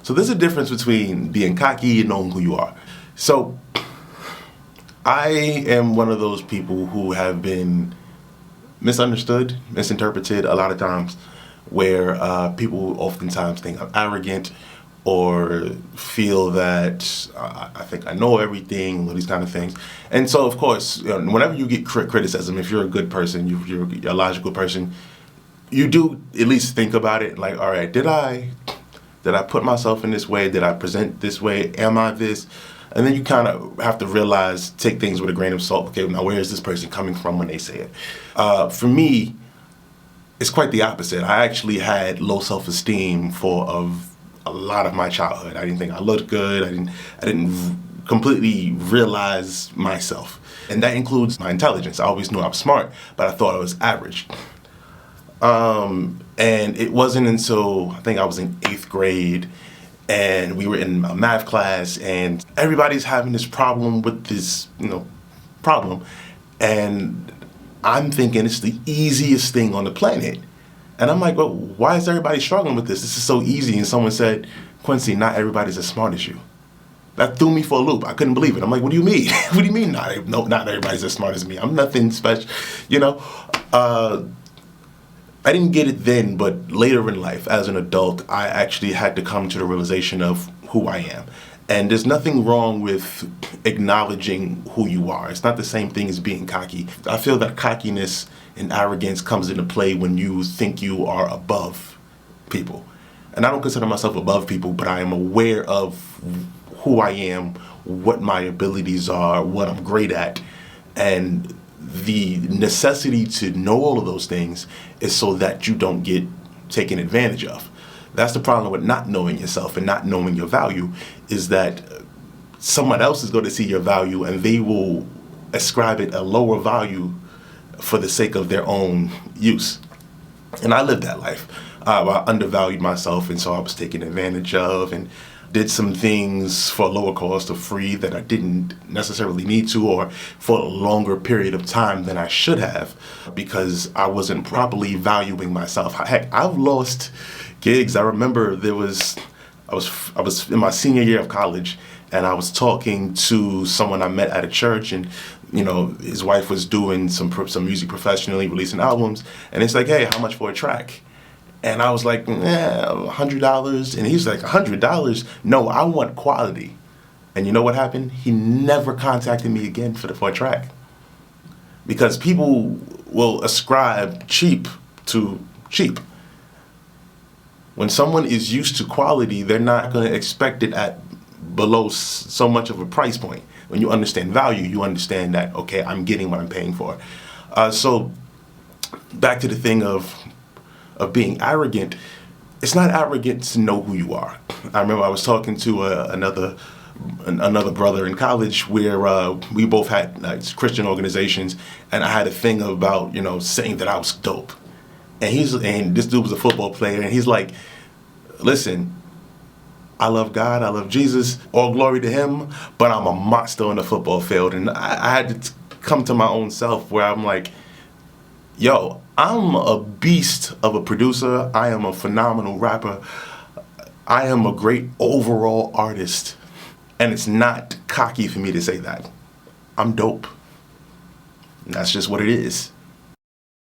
So there's a difference between being cocky and knowing who you are. So I am one of those people who have been misunderstood, misinterpreted a lot of times, where people oftentimes think I'm arrogant or feel that I think I know everything, all these kind of things. And so, of course, whenever you get criticism, if you're a good person, you're a logical person, you do at least think about it, like, all right, did I put myself in this way? Did I present this way? Am I this? And then you kind of have to realize, take things with a grain of salt. Okay, now where is this person coming from when they say it? For me, it's quite the opposite. I actually had low self-esteem for a lot of my childhood. I didn't think I looked good. I didn't completely realize myself. And that includes my intelligence. I always knew I was smart, but I thought I was average. And it wasn't until I think I was in 8th grade and we were in a math class and everybody's having this problem with this, problem. And I'm thinking it's the easiest thing on the planet. And I'm like, well, why is everybody struggling with this? This is so easy. And someone said, Quincy, not everybody's as smart as you. That threw me for a loop. I couldn't believe it. I'm like, what do you mean? What do you mean not everybody's as smart as me? I'm nothing special, I didn't get it then, but later in life, as an adult, I actually had to come to the realization of who I am. And there's nothing wrong with acknowledging who you are. It's not the same thing as being cocky. I feel that cockiness and arrogance comes into play when you think you are above people. And I don't consider myself above people, but I am aware of who I am, what my abilities are, what I'm great at, and the necessity to know all of those things is so that you don't get taken advantage of. That's the problem with not knowing yourself and not knowing your value, is that someone else is going to see your value and they will ascribe it a lower value for the sake of their own use. And I lived that life. I undervalued myself, and so I was taken advantage of and did some things for a lower cost or free that I didn't necessarily need to, or for a longer period of time than I should have, because I wasn't properly valuing myself. Heck, I've lost gigs. I remember I was in my senior year of college, and I was talking to someone I met at a church, and his wife was doing some music professionally, releasing albums, and it's like, hey, how much for a track? And I was like, $100. And he's like, $100? No, I want quality. And you know what happened? He never contacted me again for a track. Because people will ascribe cheap to cheap. When someone is used to quality, they're not going to expect it at below so much of a price point. When you understand value, you understand that, okay, I'm getting what I'm paying for. So back to the thing of being arrogant. It's not arrogant to know who you are. I remember I was talking to another brother in college where we both had Christian organizations, and I had a thing about saying that I was dope. And this dude was a football player, and he's like, listen, I love God, I love Jesus, all glory to him, but I'm a monster on the football field. And I had to come to my own self where I'm like, yo, I'm a beast of a producer. I am a phenomenal rapper. I am a great overall artist. And it's not cocky for me to say that. I'm dope. And that's just what it is.